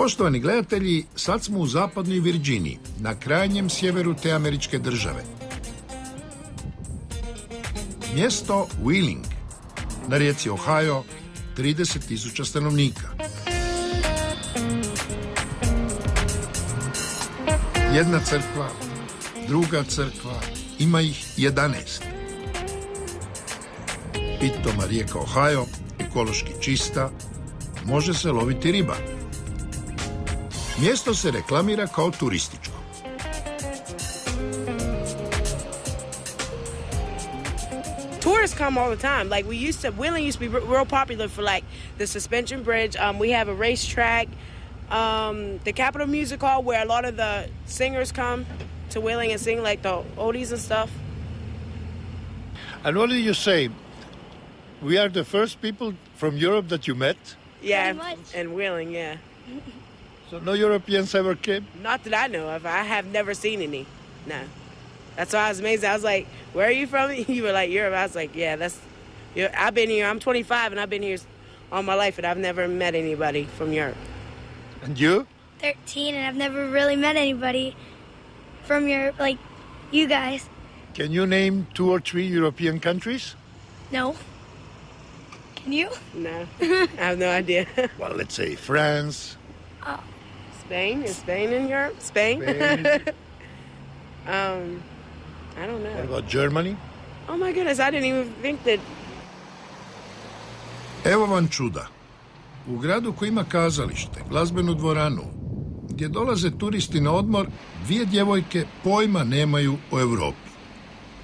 Poštovani gledatelji, sad smo u zapadnoj Virginiji, na krajnjem sjeveru te američke države. Mjesto Wheeling, na rijeci Ohio, 30.000 stanovnika. Jedna crkva, druga crkva, ima ih 11. Pitoma rijeka Ohio, ekološki čista, može se loviti riba. Mjesto se reklamira kao turističko. Tourists come all the time. Like Wheeling used to be real popular for like the suspension bridge. We have a racetrack, the Capitol Music Hall where a lot of the singers come to Wheeling and sing like the oldies and stuff. And what did you say? We are the first people from Europe that you met? Yeah, and Wheeling, yeah. So no Europeans ever came? Not that I know of. I have never seen any. No. That's why I was amazed. I was like, where are you from? You were like, Europe. I was like, yeah, I've been here. I'm 25, and I've been here all my life, and I've never met anybody from Europe. And you? 13, and I've never really met anybody from Europe, like you guys. Can you name 2 or 3 European countries? No. Can you? No. I have no idea. Well, let's say France. Oh. Spain? Is Spain in Europe? Spain? I don't know. What about Germany? Oh my goodness, I didn't even think that. Evo vam čuda. U gradu koji ima kazalište, glazbenu dvoranu, gdje dolaze turisti na odmor, 2 djevojke pojma nemaju o Europi,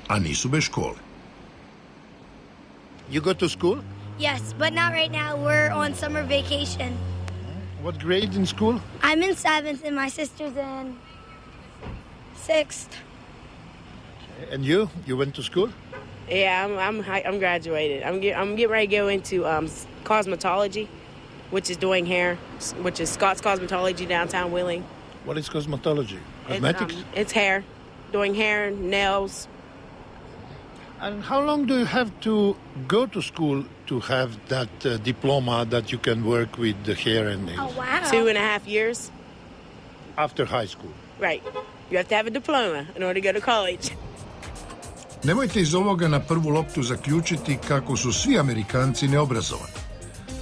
a nisu bez škole. You go to school? Yes, but not right now. We're on summer vacation. What grade in school? I'm in 7th, and my sister's in 6th. And you? You went to school? Yeah, I'm graduated. I'm getting ready to go into cosmetology, which is doing hair, which is Scott's Cosmetology downtown Wheeling. What is cosmetology? Cosmetics? It's hair, doing hair, nails. And how long do you have to go to school to have that diploma that you can work with the hair and nails? Oh, wow. 2.5 years. After high school? Right. You have to have a diploma in order to go to college. Nemojte iz ovoga na prvu loptu zaključiti kako su svi Amerikanci neobrazovani.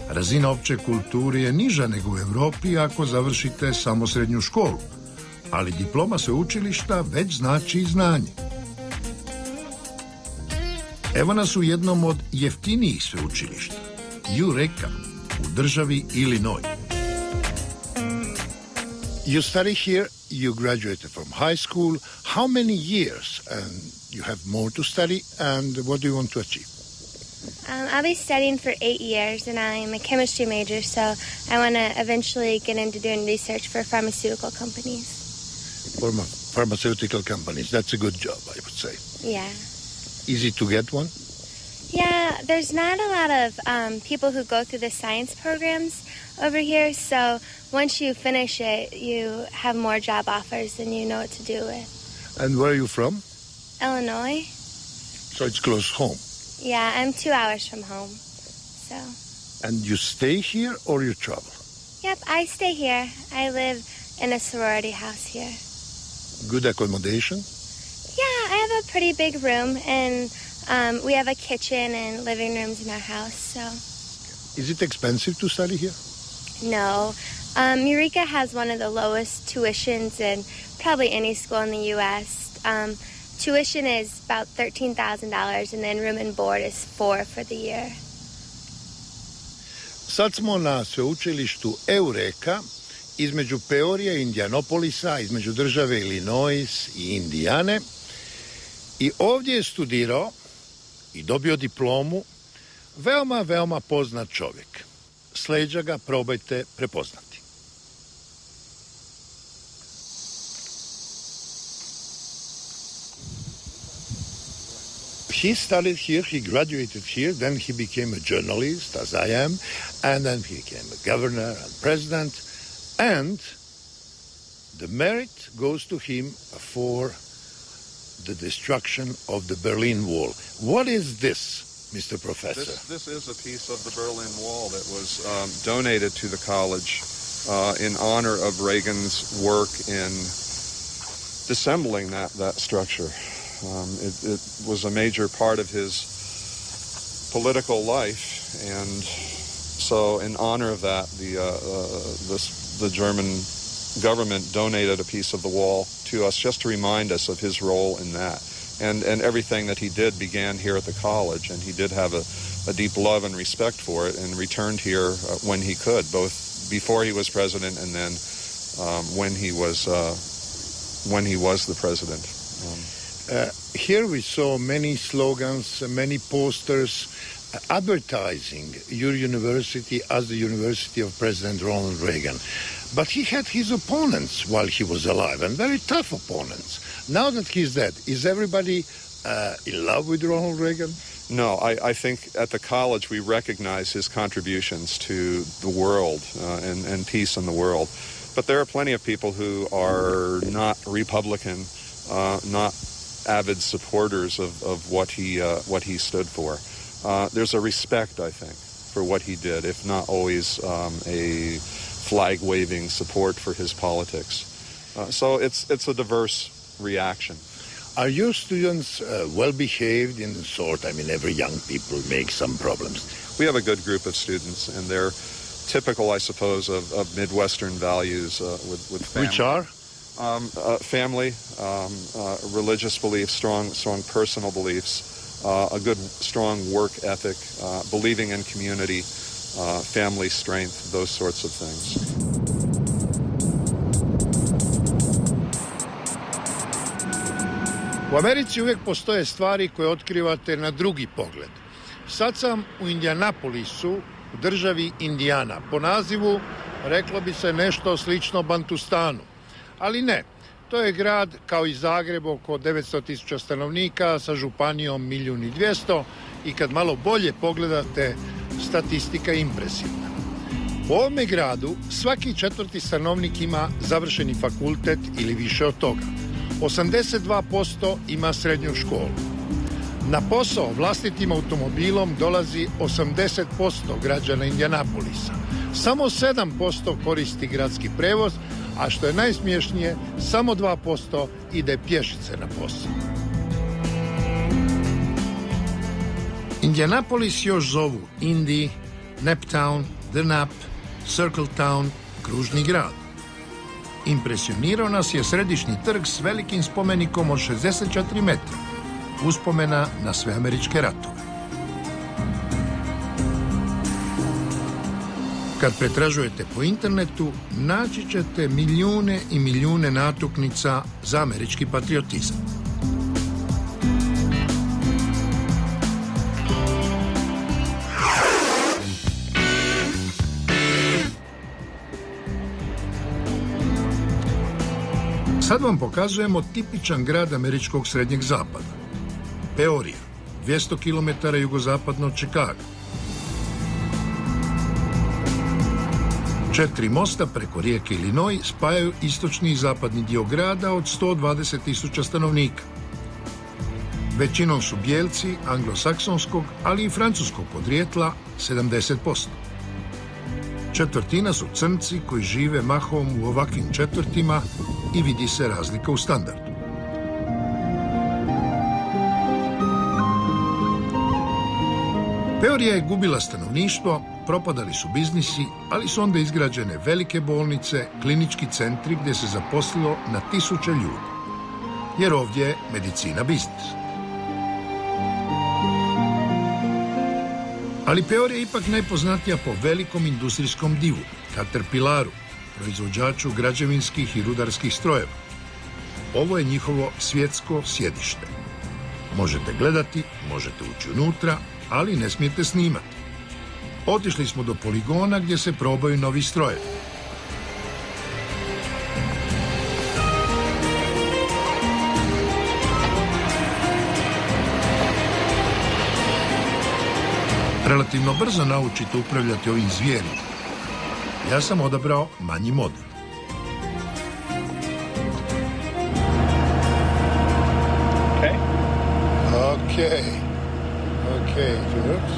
Razina opće kulture je niža nego u Europi ako završite samo srednju školu, ali diploma sveučilišta već znači znanje. Evo nas u jednom od jeftinijih sveučilišta, Eureka, u državi Illinois. You study here, you graduated from high school. How many years? And you have more to study, and what do you want to achieve? I'll be studying for 8 years, and I'm a chemistry major, so I want to eventually get into doing research for pharmaceutical companies. For pharmaceutical companies, that's a good job, I would say. Yeah. Easy to get one? Yeah, there's not a lot of people who go through the science programs over here, so once you finish it, you have more job offers and you know what to do with. And where are you from? Illinois. So it's close home. Yeah, I'm 2 hours from home, so. And you stay here or you travel? Yep, I stay here. I live in a sorority house here. Good accommodation? Yeah, I have a pretty big room, and we have a kitchen and living rooms in our house, so. Is it expensive to study here? No. Eureka has one of the lowest tuitions in probably any school in the U.S. Tuition is about $13,000, and then room and board is $4,000 for the year. Sad smo na sveučilištu Eureka, između Peorija i Indianapolisa, između države Illinois i Indijane. I ovdje je studirao i dobio diplomu veoma, veoma poznat čovjek. S leđa ga probajte prepoznati. He studied here, he graduated here, then he became a journalist, as I am, and then he became a governor and president, and the merit goes to him for the destruction of the Berlin Wall. What is this, Mr. Professor? This is a piece of the Berlin Wall that was donated to the college in honor of Reagan's work in dissembling that structure. It was a major part of his political life, and so in honor of that, the German government donated a piece of the wall to us just to remind us of his role in that. And everything that he did began here at the college, and he did have a deep love and respect for it, and returned here when he could, both before he was president and then when he was the president. Here we saw many slogans, many posters advertising your university as the University of President Ronald Reagan. But he had his opponents while he was alive, and very tough opponents. Now that he's dead, is everybody in love with Ronald Reagan? No, I think at the college we recognize his contributions to the world and peace in the world. But there are plenty of people who are not Republican, not avid supporters of what he stood for. There's a respect, I think, for what he did, if not always a flag-waving support for his politics. So it's a diverse reaction. Are your students well-behaved in the sort? I mean, every young people make some problems. We have a good group of students, and they're typical, I suppose, of Midwestern values with family. Which are? Family, religious beliefs, strong personal beliefs, a good, strong work ethic, believing in community, family strength, those sorts of things. U Americi uvijek postoje stvari koje otkrivate na drugi pogled. Sad sam u Indianapolisu, u državi Indijana. Po nazivu reklo bi se nešto slično Bantustanu. Ali ne, to je grad kao i Zagreb oko 900.000 stanovnika sa županijom 1.200.000 i kad malo bolje pogledate, statistika je impresivna. U ovome gradu svaki 4. stanovnik ima završeni fakultet ili više od toga. 82% ima srednju školu. Na posao vlastitim automobilom dolazi 80% građana Indianapolisa. Samo 7% koristi gradski prevoz, a što je najsmiješnije, samo 2% ide pješice na posao. Indianapolis još zovu Indy, Naptown, The Nap, Circletown, kružni grad. Impresionirao nas je središnji trg s velikim spomenikom od 64 metra, uspomena na sve američke ratove. Kad pretražujete po internetu, naći ćete milijune i milijune natuknica za američki patriotizam. Sad vam pokazujemo tipičan grad američkog srednjeg zapada. Peorija, 200 km jugozapadno od Chicaga. 4 mosta preko rijeke Illinois spajaju istočni i zapadni dio grada od 120.000 stanovnika. Većinom su bijelci anglosaksonskog, ali i francuskog podrijetla, 70%. Četvrtina su crnci koji žive mahom u ovakvim četvrtima i vidi se razlika u standardu. Peorija je gubila stanovništvo, propadali su biznisi, ali su onda izgrađene velike bolnice, klinički centri gdje se zaposlilo na 1000 ljudi. Jer ovdje je medicina biznis. Ali Peorija je ipak najpoznatija po velikom industrijskom divu, Caterpillaru, proizvođaču građevinskih i rudarskih strojeva. Ovo je njihovo svjetsko sjedište. Možete gledati, možete ući unutra, ali ne smijete snimati. Otišli smo do poligona gdje se probaju novi strojevi. Relativno brzo naučite upravljati ovim zvijerima. Ja sam odabrao manji model. Okay, it works.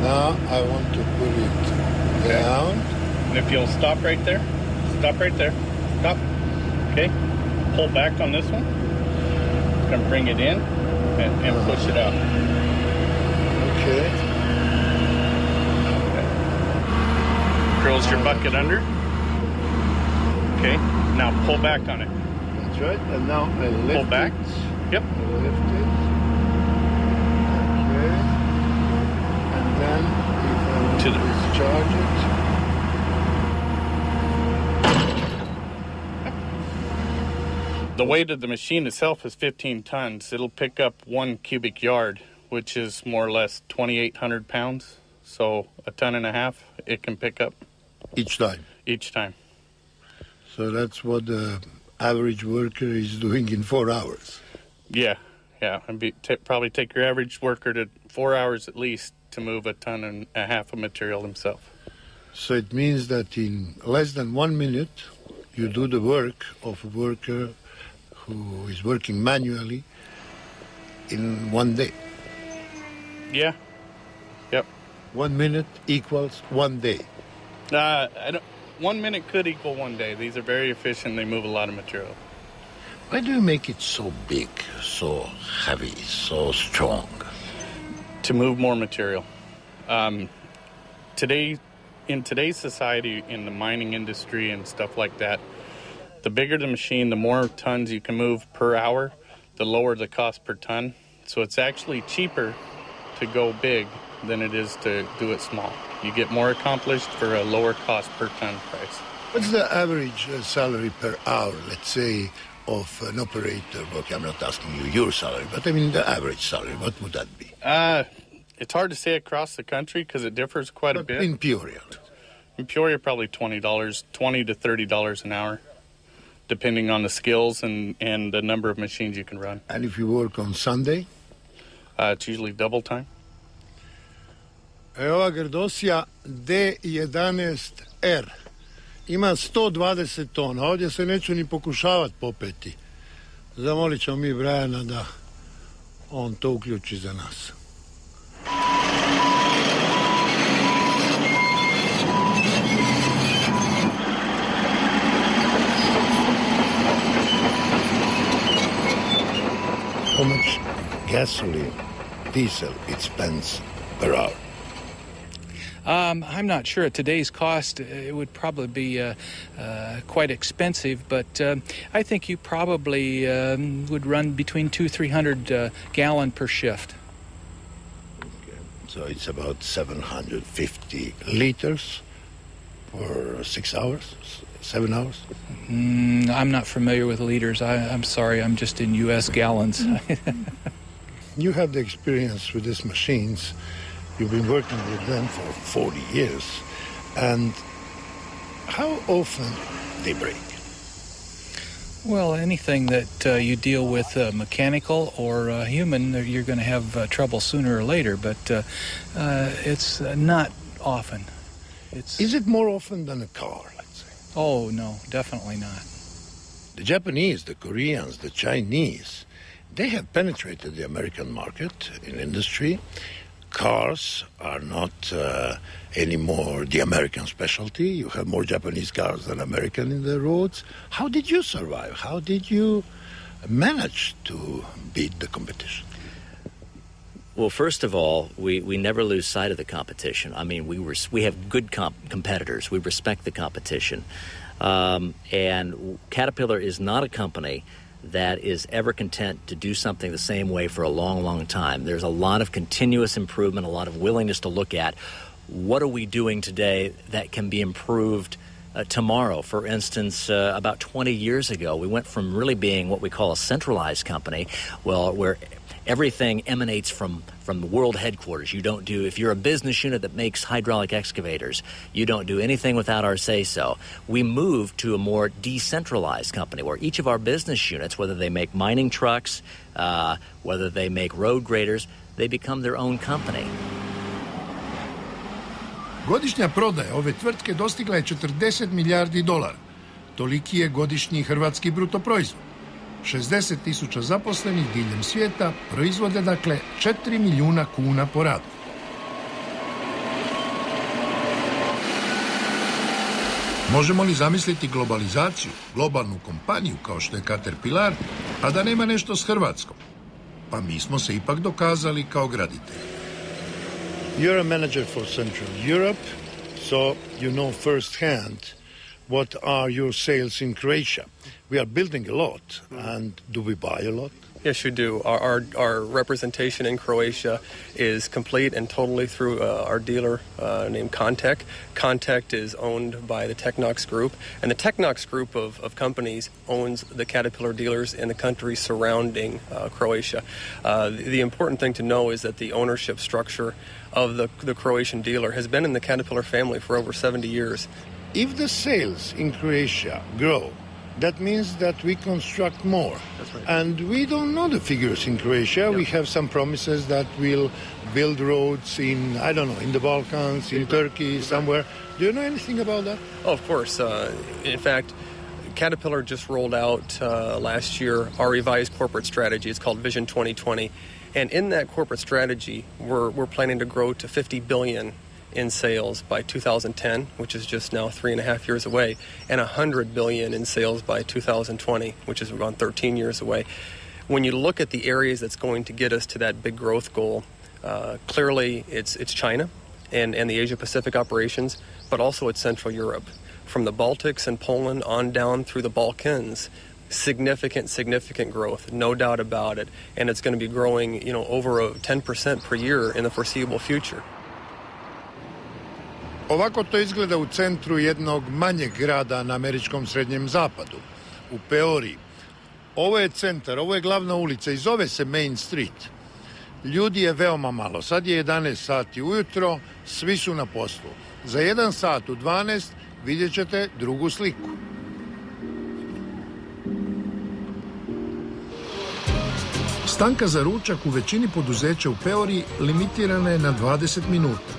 Now I want to put it down. If you'll stop right there. Stop right there. Stop. Okay. Pull back on this one. It's going to bring it in and push it out. Okay. Curls your bucket under. Okay. Now pull back on it. That's right. And now I lift Pull back. it. Yep. I lift it. Okay. And then if I want to discharge it. The weight of the machine itself is 15 tons. It'll pick up 1 cubic yard, which is more or less 2,800 pounds. So a ton and a half it can pick up. Each time? Each time. So that's what the average worker is doing in 4 hours? Yeah. And probably take your average worker to 4 hours at least to move a ton and a half of material himself. So it means that in less than 1 minute, you do the work of a worker who is working manually in 1 day. Yeah. Yep. 1 minute equals 1 day. 1 minute could equal 1 day. These are very efficient. They move a lot of material. Why do you make it so big, so heavy, so strong? To move more material. In today's society, in the mining industry and stuff like that, the bigger the machine, the more tons you can move per hour, the lower the cost per ton. So it's actually cheaper to go big than it is to do it small. You get more accomplished for a lower cost per ton price. What's the average salary per hour, let's say, of an operator? Okay, I'm not asking you your salary, but I mean the average salary. What would that be? It's hard to say across the country because it differs quite a bit. In Peoria? In Peoria, probably $20 to $30 an hour, depending on the skills and the number of machines you can run. And if you work on Sunday? It's usually double time. Ova Grdosija D11R ima 120 tona. Ovdje se neću ni pokušavati popeti. Zamolit ćemo mi Brajana da on to uključi za nas. How much gasoline, diesel it spends per hour? I'm not sure. At today's cost, it would probably be quite expensive, but I think you probably would run between 200-300 gallon per shift. Okay. So it's about 750 liters for 6 hours, 7 hours? I'm not familiar with liters. I'm sorry. I'm just in U.S. gallons. You have the experience with these machines. You've been working with them for 40 years. And how often they break? Well, anything that you deal with mechanical or human, you're going to have trouble sooner or later, but it's not often. Is it more often than a car, let's say? Oh, no, definitely not. The Japanese, the Koreans, the Chinese, they have penetrated the American market in industry. Cars are not anymore the American specialty. You have more Japanese cars than American in the roads. How did you survive? How did you manage to beat the competition? Well, first of all, we never lose sight of the competition. I mean, we have good competitors. We respect the competition. And Caterpillar is not a company that is ever content to do something the same way for a long, long time. There's a lot of continuous improvement, a lot of willingness to look at what are we doing today that can be improved tomorrow. For instance, about 20 years ago, we went from really being what we call a centralized company, where everything emanates from the world headquarters. You don't do, if you're a business unit that makes hydraulic excavators, you don't do anything without our say-so. We moved to a more decentralized company where each of our business units, whether they make mining trucks, whether they make road graders, they become their own company. Godišnja prodaja ove tvrtke dostigla je $40 milijardi. Toliki je godišnji hrvatski bruto proizvod. 60,000 zaposlenih diljem svijeta proizvode dakle 4 milijuna kuna po radu. Možemo li zamisliti globalizaciju, globalnu kompaniju kao što je Caterpillar, a da nema nešto s Hrvatskom? Pa mi smo se ipak dokazali kao graditelji. You're a manager for Central Europe, so you know firsthand what are your sales in Croatia. We are building a lot, and do we buy a lot? Yes, you do. Our representation in Croatia is complete and totally through our dealer named Contact. Contact is owned by the Technox Group, and the Technox Group of companies owns the Caterpillar dealers in the countries surrounding Croatia. The important thing to know is that the ownership structure of the Croatian dealer has been in the Caterpillar family for over 70 years. If the sales in Croatia grow, that means that we construct more. That's right. And we don't know the figures in Croatia. Yep. We have some promises that we'll build roads in, I don't know, in the Balkans, in Turkey, somewhere. Do you know anything about that? Oh, of course. In fact, Caterpillar just rolled out last year our revised corporate strategy. It's called Vision 2020. And in that corporate strategy, we're planning to grow to $50 billion in sales by 2010, which is just now 3.5 years away, and $100 billion in sales by 2020, which is around 13 years away. When you look at the areas that's going to get us to that big growth goal, clearly it's China and the Asia-Pacific operations, but also it's Central Europe. From the Baltics and Poland on down through the Balkans, significant growth, no doubt about it. And it's going to be growing, over 10% per year in the foreseeable future. Ovako to izgleda u centru jednog manjeg grada na američkom srednjem zapadu, u Peoriji. Ovo je centar, ovo je glavna ulica i zove se Main Street. Ljudi je veoma malo. Sad je 11 sati ujutro, svi su na poslu. Za 1 sat u 12 vidjet ćete drugu sliku. Stanka za ručak u većini poduzeća u Peoriji limitirana je na 20 minuta.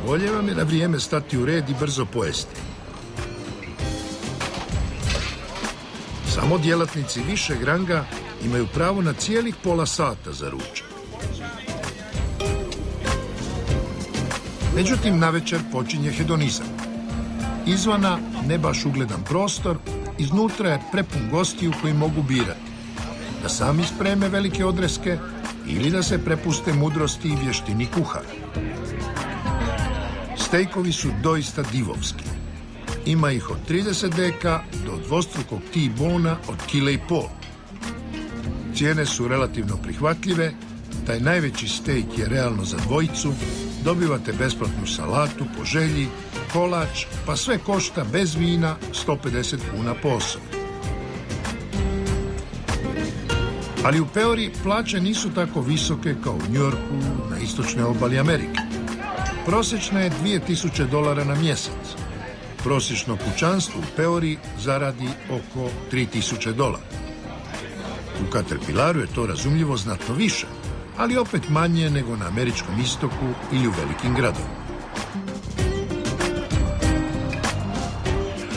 Bolje vam je na vrijeme stati u red i brzo pojesti. Samo djelatnici višeg ranga imaju pravo na cijelih pola sata za ručak. Međutim, navečer počinje hedonizam. Izvana ne baš ugledan prostor, iznutra je prepun gostiju koji mogu birati da sami spreme velike odreske ili da se prepuste mudrosti i vještini kuhara. Stejkovi su doista divovski. Ima ih od 30 deka do dvostrukog T-bona od 1,5 kg. Cijene su relativno prihvatljive, taj najveći stejk je realno za dvojicu, dobivate besplatnu salatu po želji, kolač, pa sve košta bez vina 150 kuna po osobi. Ali u Peoriji plaće nisu tako visoke kao u New Yorku na istočnoj obali Amerike. Prosječna je $2.000 na mjesec. Prosječno kućanstvo u Peoriji zaradi oko $3.000. U Caterpillaru je to razumljivo znatno više, ali opet manje nego na američkom istoku ili u velikim gradovima.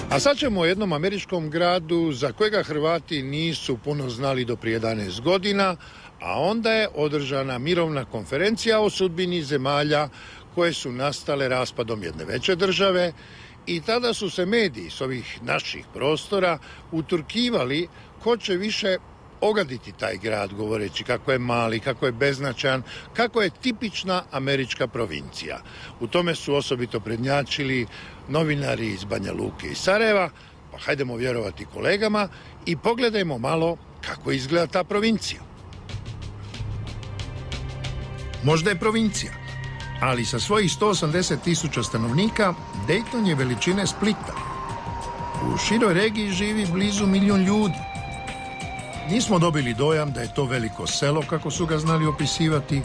A sad ćemo o jednom američkom gradu za kojega Hrvati nisu puno znali do prije 11 godina, a onda je održana mirovna konferencija o sudbini zemalja koje su nastale raspadom jedne veće države i tada su se mediji s ovih naših prostora utrkivali ko će više ogaditi taj grad, govoreći kako je mali, kako je beznačajan, kako je tipična američka provincija. U tome su osobito prednjačili novinari iz Banja Luke i Sarajeva, pa hajdemo vjerovati kolegama i pogledajmo malo kako izgleda ta provincija. Možda je provincija, ali sa svojih 180.000 stanovnika Dayton je veličine Splita. U široj regiji živi blizu 1 milijun ljudi. Nismo dobili dojam da je to veliko selo, kako su ga znali opisivati.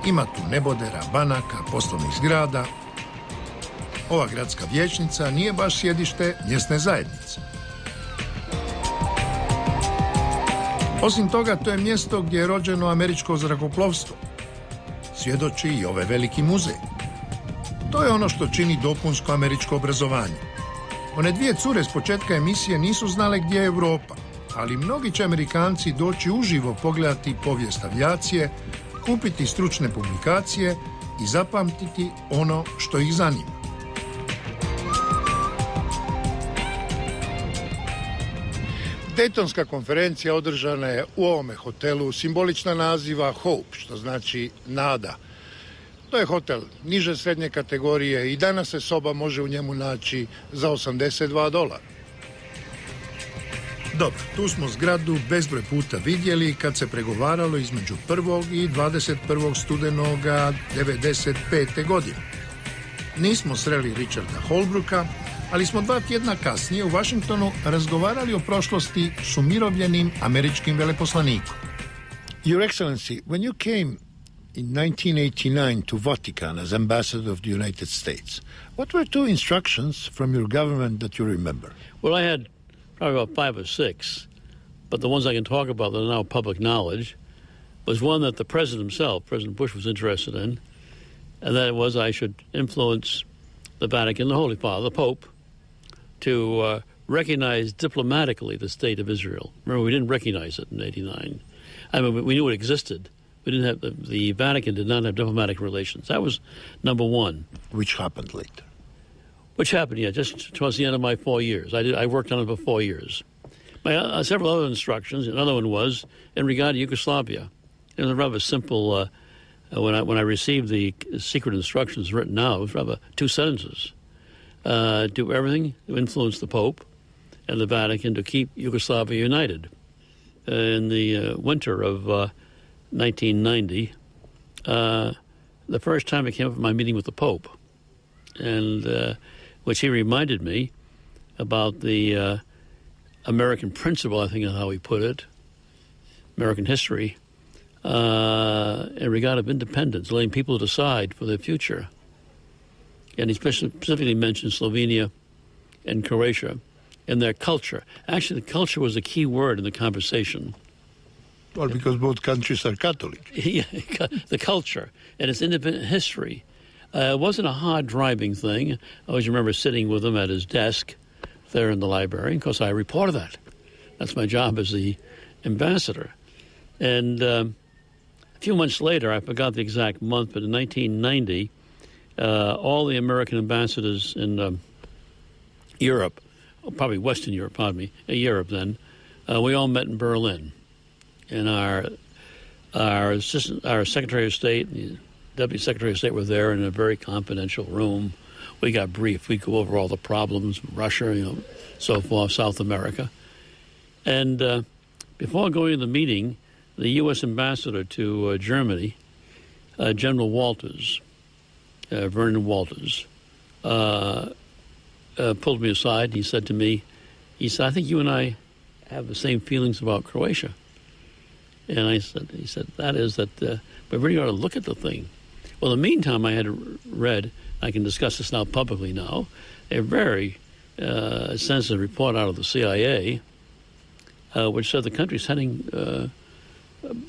Ima tu nebodera, banaka, poslovnih zgrada. Ova gradska vijećnica nije baš sjedište mjesne zajednice. Osim toga, to je mjesto gdje je rođeno američko zrakoplovstvo. Svjedoči i ovaj veliki muzej. To je ono što čini dopunsko američko obrazovanje. One dvije cure s početka emisije nisu znale gdje je Europa, ali mnogi će Amerikanci doći uživo pogledati povijest avijacije, kupiti stručne publikacije i zapamtiti ono što ih zanima. Dejtonska konferencija održana je u ovome hotelu, simbolična naziva Hope, što znači nada. To je hotel niže srednje kategorije i danas se soba može u njemu naći za $82. Dobro, tu smo zgradu bezbroj puta vidjeli kad se pregovaralo između 1. i 21. studenoga 95. godine. Nismo sreli Richarda Holbrooka, ali smo 2 tjedna kasnije u Washingtonu razgovarali o prošlosti s umirovljenim američkim veleposlanikom. Your Excellency, when you came in 1989 to Vatican as ambassador of the United States, what were 2 instructions from your government that you remember? Well, I had probably about 5 or 6, but the ones I can talk about that are now public knowledge was one that the president himself, President Bush, was interested in, and that was I should influence the Vatican, the Holy Father, the Pope, to recognize diplomatically the state of Israel. Remember, we didn't recognize it in 89. I mean, we knew it existed. We didn't have the Vatican did not have diplomatic relations. That was number one. Which happened later. Which happened, yeah, just towards the end of my 4 years. I worked on it for 4 years. My several other instructions. Another one was in regard to Yugoslavia. It was rather simple. When I received the secret instructions written out, it was rather 2 sentences. Do everything to influence the Pope and the Vatican to keep Yugoslavia united. In the winter of 1990, the first time I came up with my meeting with the Pope, and which he reminded me about the American principle, I think is how he put it, American history, in regard of independence, letting people decide for their future. And he specifically mentioned Slovenia and Croatia and their culture. Actually, the culture was a key word in the conversation. Well, because both countries are Catholic. Yeah, the culture and its independent history. It wasn't a hard driving thing. I always remember sitting with him at his desk there in the library. Of course, I reported that. That's my job as the ambassador. And a few months later, I forgot the exact month, but in 1990, all the American ambassadors in Europe, probably Western Europe, pardon me, Europe then, we all met in Berlin. And our Secretary of State and the Deputy Secretary of State were there in a very confidential room. We got briefed. We go over all the problems, Russia, so forth, South America. And before going to the meeting, the U.S. ambassador to Germany, General Walters, Vernon Walters, pulled me aside. He said to me, he said, I think you and I have the same feelings about Croatia. And he said, that is that we really ought to look at the thing. Well, in the meantime, I had read, I can discuss this now publicly now, a very sensitive report out of the CIA, which said the country's heading,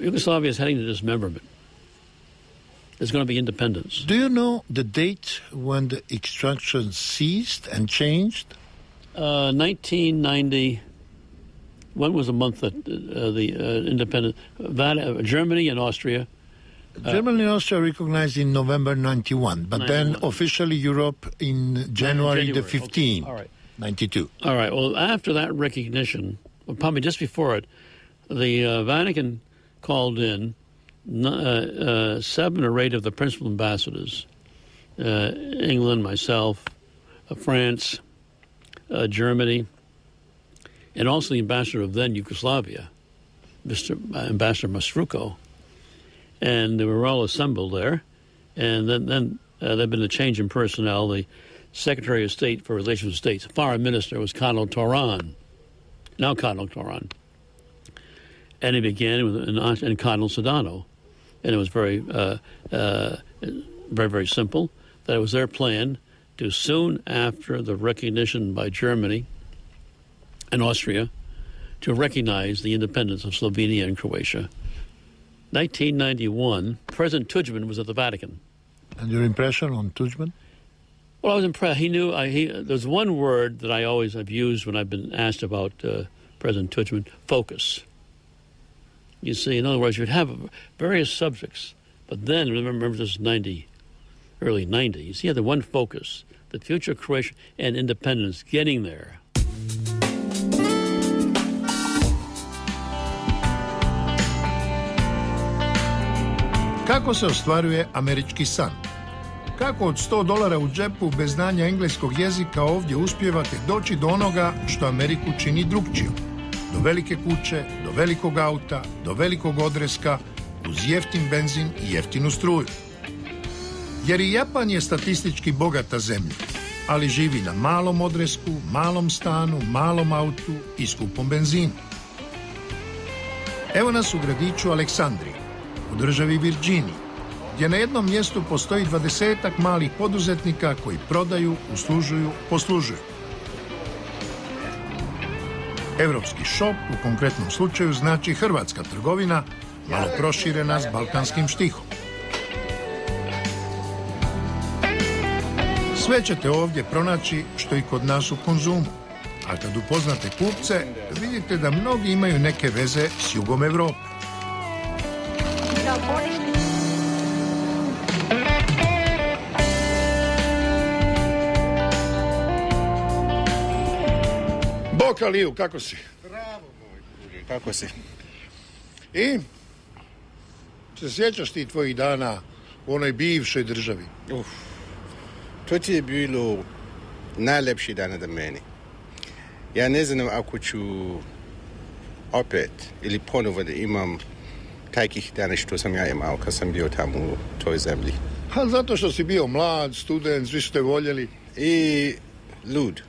Yugoslavia is heading to dismemberment. There's going to be independence. Do you know the date when the instructions ceased and changed? 1990. When was the month that the independent Germany and Austria? Germany and Austria recognized in November 91, but 91. Then officially Europe in January the 15th, okay. All right. 92. All right. Well, after that recognition, well, probably just before it, the Vatican called in 7 or 8 of the principal ambassadors, England, myself, France, Germany, and also the ambassador of then Yugoslavia, Ambassador Mastruko. And they were all assembled there. And then there'd been a change in personnel. The Secretary of State for Relations with States, Foreign Minister, was Cardinal Toran, now Cardinal Toran. And he began and Cardinal Sedano. And it was very, very simple, that it was their plan to soon after the recognition by Germany and Austria to recognize the independence of Slovenia and Croatia. 1991, President Tudjman was at the Vatican. And your impression on Tudjman? Well, I was impressed. He knew. There's one word that I always have used when I've been asked about President Tudjman: focus. You see, in other words, you'd have various subjects, but then remember this is early 90s. He had the one focus: the future of Croatia and independence, getting there. Kako se ostvaruje američki san? Kako od $100 u džepu bez znanja engleskog jezika ovdje uspijevate doći do onoga što Ameriku čini drukčijom? Do velike kuće, do velikog auta, do velikog odreska, uz jeftin benzin i jeftinu struju. Jer i Japan je statistički bogata zemlja, ali živi na malom odresku, malom stanu, malom autu i skupom benzinu. Evo nas u gradiću Aleksandriji, u državi Virginiji, gdje na jednom mjestu postoji 20-ak malih poduzetnika koji prodaju, uslužuju, poslužuju. Evropski šop u konkretnom slučaju znači hrvatska trgovina, malo proširena s balkanskim štihom. Sve ćete ovdje pronaći što i kod nas u konzumu, a kad upoznate kupce, vidite da mnogi imaju neke veze s jugom Evrope. Bok Aliju, kako si? Bravo, moj, kako si? I? Se sjećaš ti tvojih dana u onoj bivšoj državi? To ti je bilo najlepši dan za meni. Ja ne znam ako ću opet ili ponovo da imam takih dana što sam ja imao kad sam bio tamo u toj zemlji. Zato što si bio mlad, student, svi ste voljeli. I lud.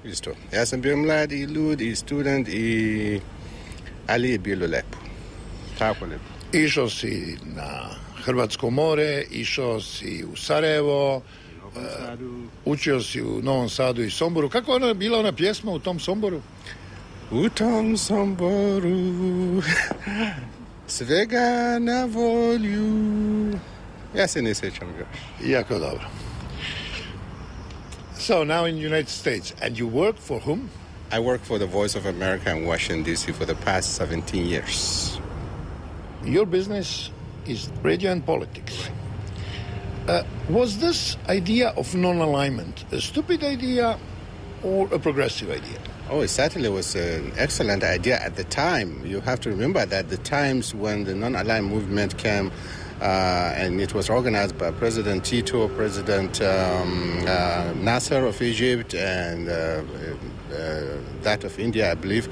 Isto. Ja sam bio mlad i lud i student ali je bilo lepo. Tako lepo. Išao si na Hrvatsko more, išao si u Sarajevo, učio si u Novom Sadu i Somboru. Kako je bila ona pjesma u tom Somboru? U tom Somboru svega na volju. Ja se ne sjećam još. Jako dobro. So now in the United States, and you work for whom? I work for the Voice of America in Washington, D.C. for the past 17 years. Your business is radio and politics. Was this idea of non-alignment a stupid idea or a progressive idea? Oh, it certainly was an excellent idea at the time. You have to remember that the times when the non-aligned movement came, and it was organized by President Tito, President Nasser of Egypt, and that of India, I believe.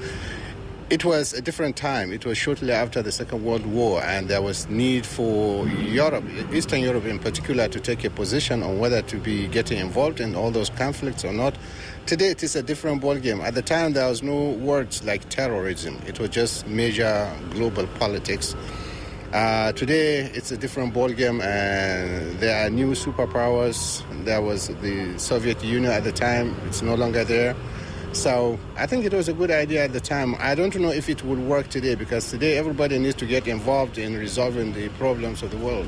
It was a different time. It was shortly after the Second World War, and there was need for Europe, Eastern Europe in particular, to take a position on whether to be getting involved in all those conflicts or not. Today, it is a different ballgame. At the time, there was no words like terrorism. It was just major global politics. Today, it's a different ballgame, and there are new superpowers. There was the Soviet Union at the time. It's no longer there. So I think it was a good idea at the time. I don't know if it would work today, because today everybody needs to get involved in resolving the problems of the world.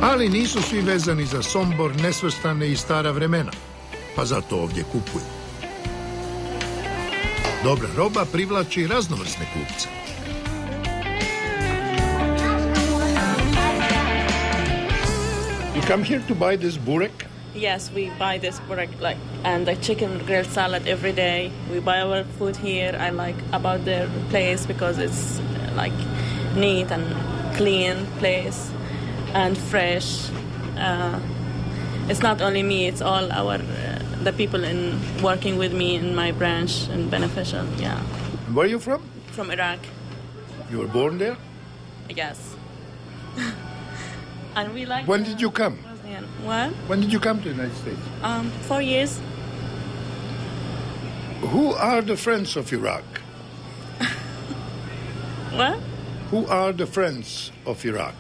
Ali nisu svi vezani za Sombor, nesvrstane i stara vremena, pa zato ovdje kupuju. Dobra roba privlači raznovrsne kupce. You come here to buy this burek? Yes, we buy this burek and the chicken grilled salad every day. We buy our food here. I like about the place because it's like neat and clean place and fresh. It's not only me; it's all our the people in working with me in my branch and beneficial. Yeah. Where are you from? From Iraq. You were born there? Yes. And we like. When did you come? What? When did you come to the United States? 4 years. Who are the friends of Iraq? What? Who are the friends of Iraq?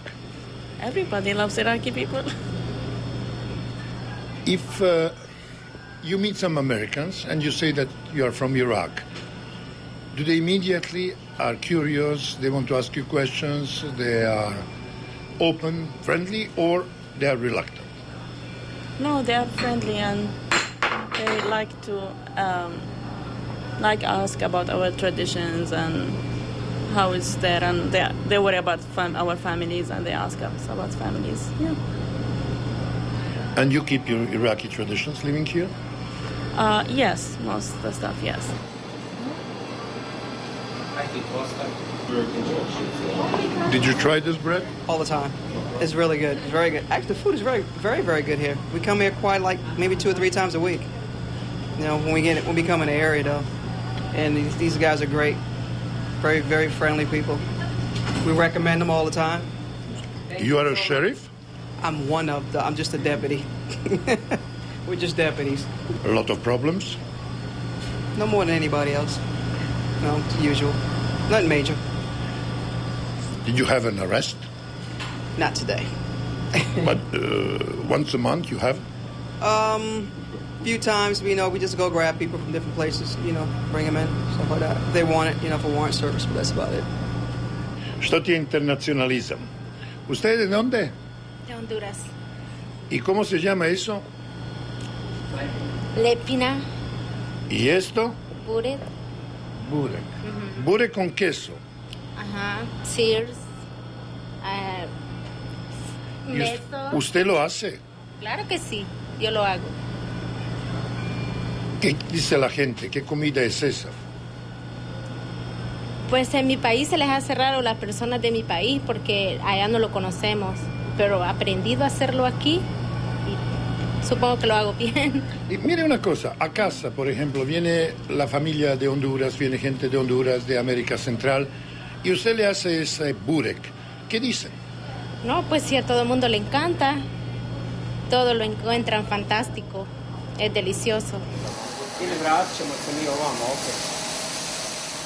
Everybody loves Iraqi people. If you meet some Americans and you say that you are from Iraq, do they immediately are curious, they want to ask you questions, they are open, friendly, or they are reluctant? No, they are friendly and they like to ask about our traditions and how it's there, and they worry about our families and they ask us about families. Yeah. And you keep your Iraqi traditions living here? Yes, most of the stuff, yes. Did you try this bread? All the time. It's really good. It's very good. Actually, the food is very, very, very good here. We come here quite like maybe 2 or 3 times a week. You know, when we come in the area though, and these guys are great, very, very friendly people. We recommend them all the time. You are a sheriff? I'm just a deputy. We're just deputies. A lot of problems? No more than anybody else. No, it's usual. Nothing major. Did you have an arrest? Not today. But once a month you have? Few times, we just go grab people from different places, bring them in, stuff like that. If they want it, for warrant service, but that's about it. Što ti je internacionalizam? ¿Usted de dónde? De Honduras. ¿Y cómo se llama eso? Lepina. ¿Y esto? Burek. Burek. Burek con queso. Ajá. Sears. ¿Usted lo hace? Claro que sí, yo lo hago. ¿Qué dice la gente? ¿Qué comida es esa? Pues en mi país se les hace raro a las personas de mi país porque allá no lo conocemos, pero he aprendido a hacerlo aquí y supongo que lo hago bien. Y mire una cosa, a casa, por ejemplo, viene la familia de Honduras, viene gente de Honduras, de América Central, y usted le hace ese burek. ¿Qué dicen? No, pues sí, a todo el mundo le encanta. Todo lo encuentran fantástico. Es delicioso.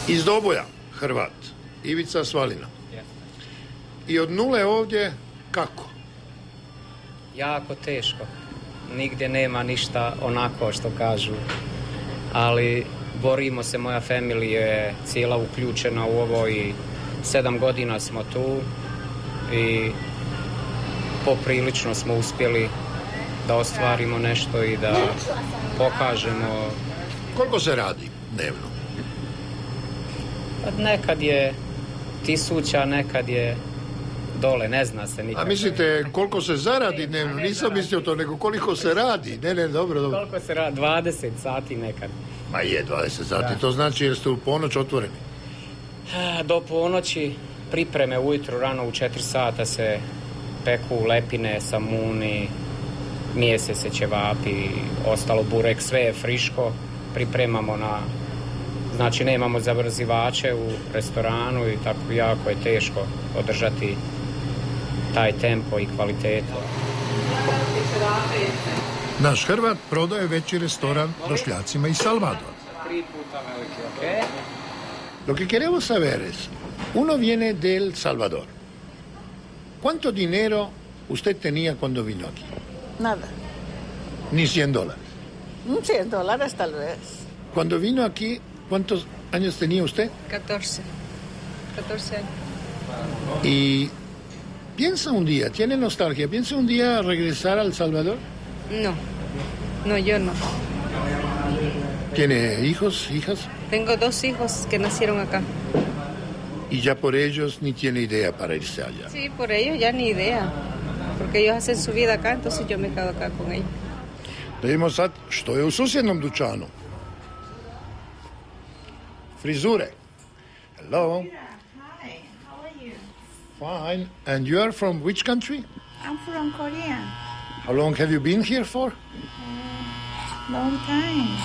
Iz Doboja, Hrvat, Ivica Svalina. I od nule ovdje, kako? Jako teško. Nigdje nema ništa onako što kažu. Ali borimo se, moja familija je cijela uključena u ovo i 7 godina smo tu i poprilično smo uspjeli da ostvarimo nešto i da pokažemo. Koliko se radi dnevno? Nekad je 1000, nekad je dole, ne zna se nikad. A mislite koliko se zaradi dnevno? Nisam mislio to, nego koliko se radi. Ne, dobro. Koliko se radi? 20 sati nekad. Ma je, 20 sati. Da. To znači jer ste u ponoć otvoreni? Do ponoći, pripreme ujutro, rano u 4 sata se peku lepine, samuni, mijese se ćevapi, ostalo burek, sve je friško. Pripremamo znači nemamo zabrzivače u restoranu i tako jako je teško održati taj tempo i kvalitetu. Naš Hrvat prodaje veći restoran došljacima iz Salvadora. 3 puta veliki, ok? Lo que queremos saber es, uno viene del Salvador. ¿Cuánto dinero usted tenía cuando vino aquí? Nada. Ni $100. $100 tal vez. Cuando vino aquí, ¿cuántos años tenía usted? 14 años. Y piensa un día, tiene nostalgia, piensa un día regresar al Salvador. No, yo no. ¿Tiene hijos, hijas? Tengo 2 hijos que nacieron acá. Y ya por ellos ni tiene idea para irse allá. Sí, por ellos ya ni idea. Porque ellos hacen su vida acá, entonces yo me quedo acá con ellos. Da vidimo sad što je u susjednom dućanu. Frizure. Hello. Hi, how are you? Fine. And you are from which country? I'm from Korea. How long have you been here for? Long time.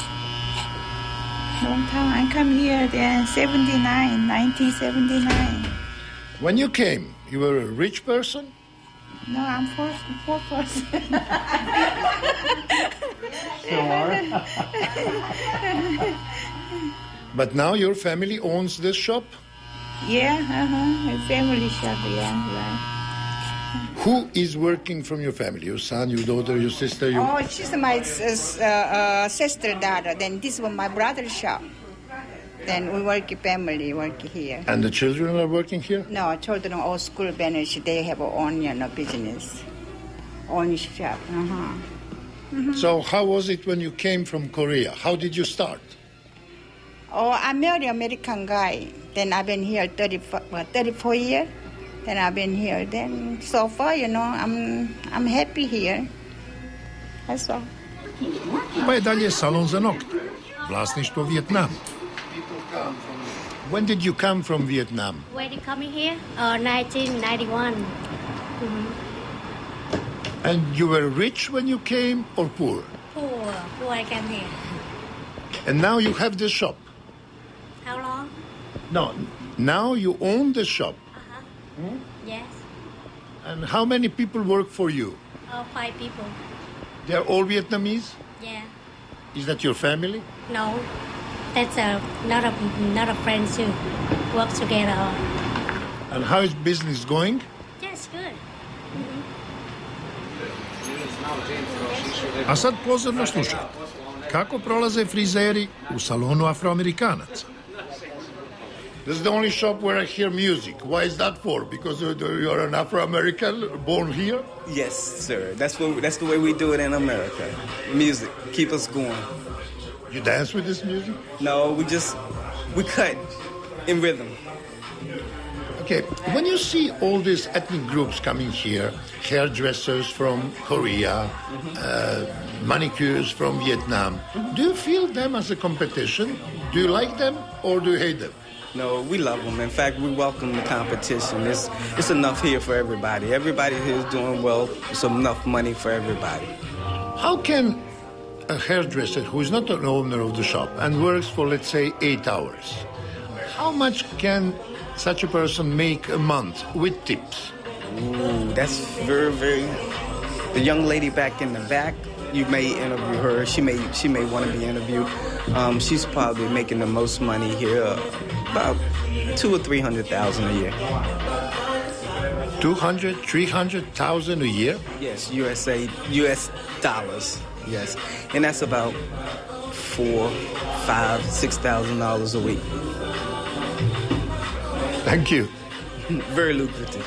I come here in 1979. When you came, you were a rich person? No, I'm poor person. Sure. But now your family owns this shop? Yeah, a family shop, yeah, right. Who is working from your family? Your son, your daughter, your sister? Oh, she's my sister, daughter. Then this was my brother's shop. Then we work here. And the children are working here? No, children are all school finished. They have own business, own shop. So how was it when you came from Korea? How did you start? Oh, I married an American guy. Then I've been here 34 years. Then I've been here. Then so far, I'm happy here. That's all. Pa je dalje salon za nokte, vlasništvo Vijetnama. people come from... When did you come from Vietnam? When you coming here? 1991. And you were rich when you came or poor? Poor I came here. And now you have the shop? How long? No, now you own the shop. Yes. And how many people work for you? 5 people. They are all Vietnamese? Yeah. Is that your family? No. That's not a friend too. Work together. And how is business going? Yes, good. A sad pozorno slušajte. Kako prolaze frizeri u salonu Afroamerikanaca? This is the only shop where I hear music. Why is that for? Because you're an Afro-American born here? Yes, sir. That's the way we do it in America. Music, keep us going. You dance with this music? No, we cut in rhythm. Okay, when you see all these ethnic groups coming here, hairdressers from Korea, manicures from Vietnam, do you feel them as a competition? Do you like them or do you hate them? No, we love them. In fact, we welcome the competition. It's enough here for everybody. Everybody here is doing well. It's enough money for everybody. How can a hairdresser who is not an owner of the shop and works for, let's say, 8 hours, how much can such a person make a month with tips? Ooh, that's very, very... The young lady back in the back, you may interview her. She may want to be interviewed. She's probably making the most money here, about $200,000 or $300,000 a year. 200, 300,000 a year? Yes, U.S. dollars. Yes, and that's about $4,000, $5,000, $6,000 a week. Thank you. Very lucrative.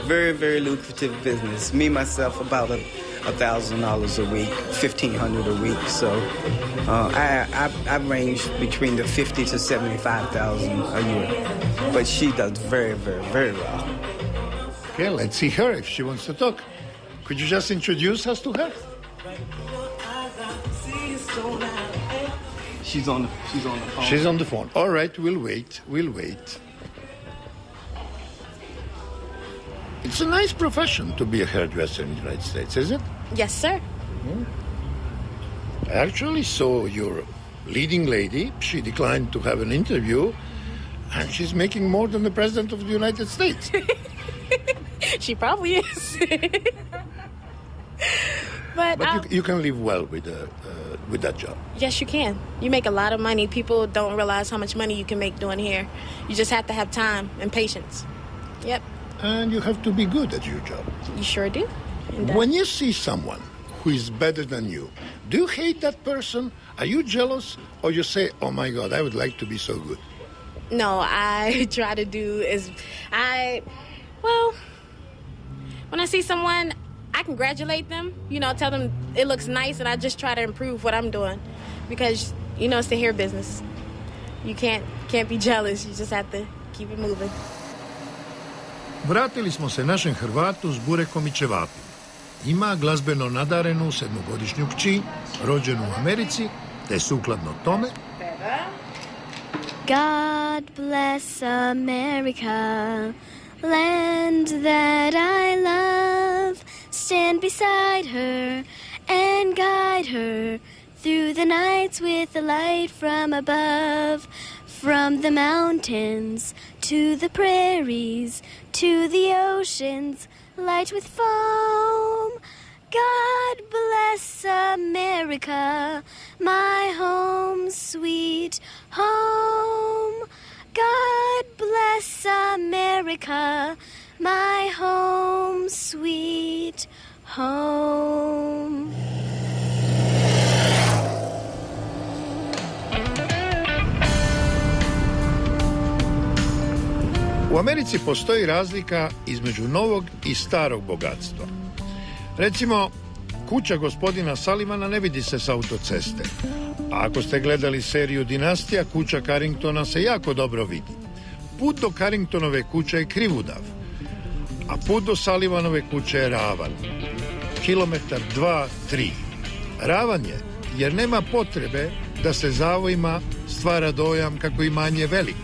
Very, very lucrative business. Me, myself, about $1,000 a week, $1,500 a week. So I range between the $50,000 to $75,000 a year. But she does very, very, very well. Okay, let's see her if she wants to talk. Could you just introduce us to her? She's on the phone. She's on the phone. All right, we'll wait. It's a nice profession to be a hairdresser in the United States, is it? Yes, sir. I actually saw your leading lady. She declined to have an interview, and she's making more than the President of the United States. She probably is. But you can live well with that job. Yes, you can. You make a lot of money. People don't realize how much money you can make doing hair. You just have to have time and patience. Yep. And you have to be good at your job. You sure do. When you see someone who is better than you, do you hate that person? Are you jealous? Or you say, oh my God, I would like to be so good? No, I try to do when I see someone, I congratulate them, tell them it looks nice, and I just try to improve what I'm doing. Because, it's the hair business. You can't be jealous. You just have to keep it moving. Vratili smo se našem Hrvatu s burekom i ćevapima. Ima glazbeno nadarenu 7-godišnju kći, rođenu u Americi, te sukladno tome... God bless America, land that I love. Stand beside her and guide her through the nights with the light from above. From the mountains to the prairies to the oceans, light with foam. God bless America, my home, sweet home. God bless America, my home, sweet home. U Americi postoji razlika između novog i starog bogatstva. Recimo, kuća gospodina Sullivana ne vidi se s autoceste. A ako ste gledali seriju Dinastija, kuća Carringtona se jako dobro vidi. Put do Carringtonove kuće je krivudav, a put do Sullivanove kuće je ravan. Kilometar, 2, 3. Ravan je jer nema potrebe da se zavojima stvara dojam kako imanje je veliko.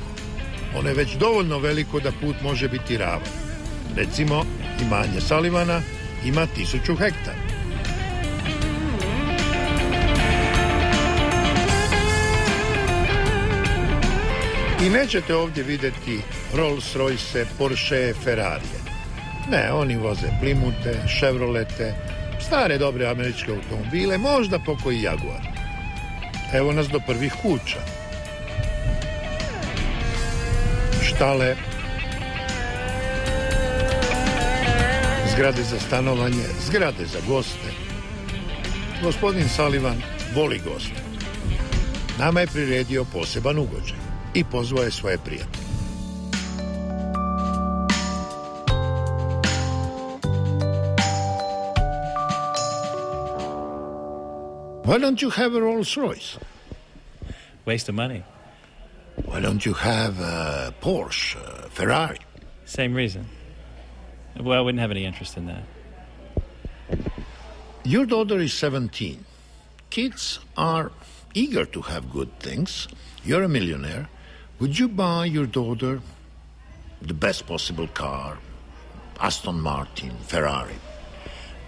Ono je već dovoljno veliko da put može biti ravan. Recimo, imanje Sullivana ima 1000 hektara. I nećete ovdje vidjeti Rolls Royce, Porsche, Ferrarije. Ne, oni voze Plimute, Chevrolete, stare dobre američke automobile, možda pokoji Jaguar. Evo nas do prvih kuća. Štale, zgrade za stanovanje, zgrade za goste. Gospodin Sullivan voli goste. Nama je priredio poseban ugođaj i pozvao je svoje prijatelje. Why don't you have a Rolls Royce? Waste of money. Why don't you have a Porsche, a Ferrari? Same reason. Well, I wouldn't have any interest in that. Your daughter is 17. Kids are eager to have good things. You're a millionaire. Would you buy your daughter the best possible car, Aston Martin, Ferrari?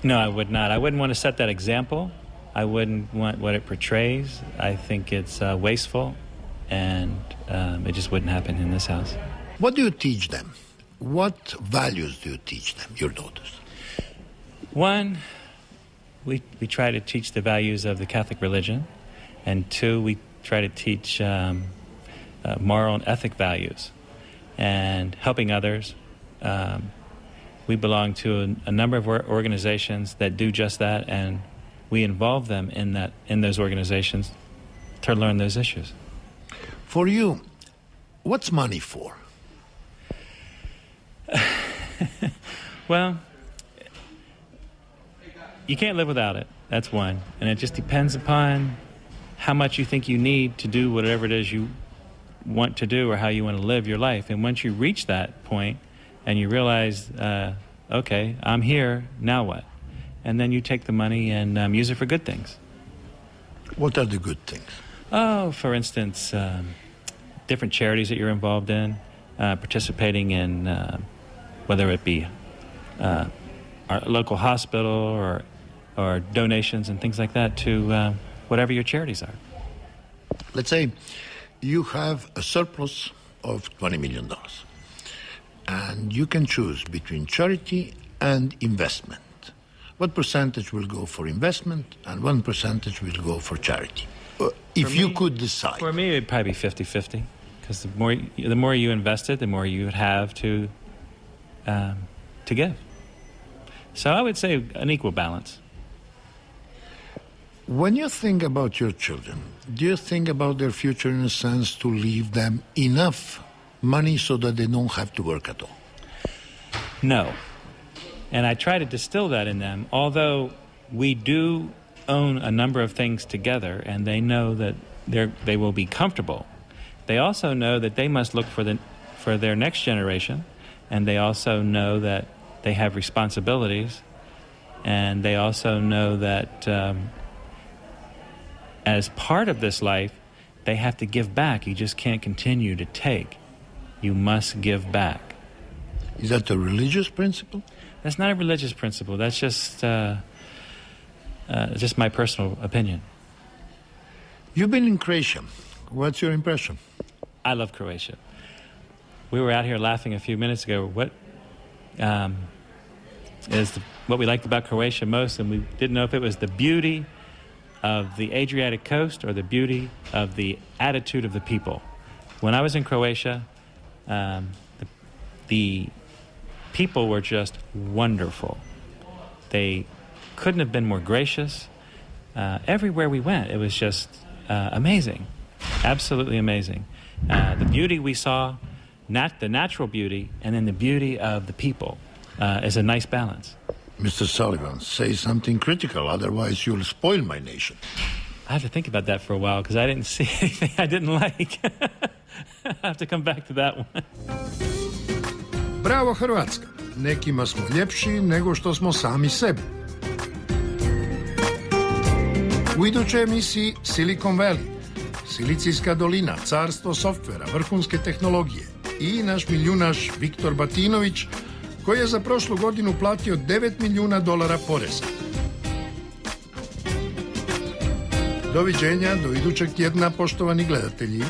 No, I would not. I wouldn't want to set that example. I wouldn't want what it portrays. I think it's wasteful, and it just wouldn't happen in this house. What do you teach them? What values do you teach them, your daughters? One, we try to teach the values of the Catholic religion, and two, we try to teach moral and ethic values and helping others. We belong to a number of organizations that do just that, and we involve them in those organizations to learn those issues. For you, what's money for? Well, you can't live without it. That's one. And it just depends upon how much you think you need to do whatever it is you want to do or how you want to live your life. And once you reach that point and you realize, okay, I'm here, now what? And then you take the money and use it for good things. What are the good things? Oh, for instance, different charities that you're involved in, participating in whether it be our local hospital or donations and things like that to whatever your charities are. Let's say you have a surplus of $20 million, and you can choose between charity and investment. What percentage will go for investment and what percentage will go for charity? If you could decide. For me, it would probably be 50-50, because the more you invested, the more you would have to give. So I would say an equal balance. When you think about your children, do you think about their future in a sense to leave them enough money so that they don't have to work at all? No. And I try to distill that in them, although we do own a number of things together and they know that they will be comfortable. They also know that they must look for their next generation, and they also know that they have responsibilities, and they also know that as part of this life, they have to give back. You just can't continue to take. You must give back. Is that a religious principle? That's not a religious principle. That's just my personal opinion. You've been in Croatia. What's your impression? I love Croatia. We were out here laughing a few minutes ago. What we liked about Croatia most, and we didn't know if it was the beauty of the Adriatic coast or the beauty of the attitude of the people. When I was in Croatia, the people were just wonderful. They couldn't have been more gracious. Everywhere we went, it was just amazing, absolutely amazing. The beauty we saw, the natural beauty, and then the beauty of the people is a nice balance. Mr. Sullivan, say something critical, otherwise you'll spoil my nation. I have to think about that for a while, because I didn't see anything I didn't like. I have to come back to that one. Bravo Hrvatska, nekima smo ljepši nego što smo sami sebi. U idućoj emisiji Silicon Valley, Silicijska dolina, carstvo softvera, vrhunske tehnologije i naš milijunaš Viktor Batinović, koji je za prošlu godinu platio $9 milijuna poreza. Doviđenja, do idućeg tjedna, poštovani gledatelji.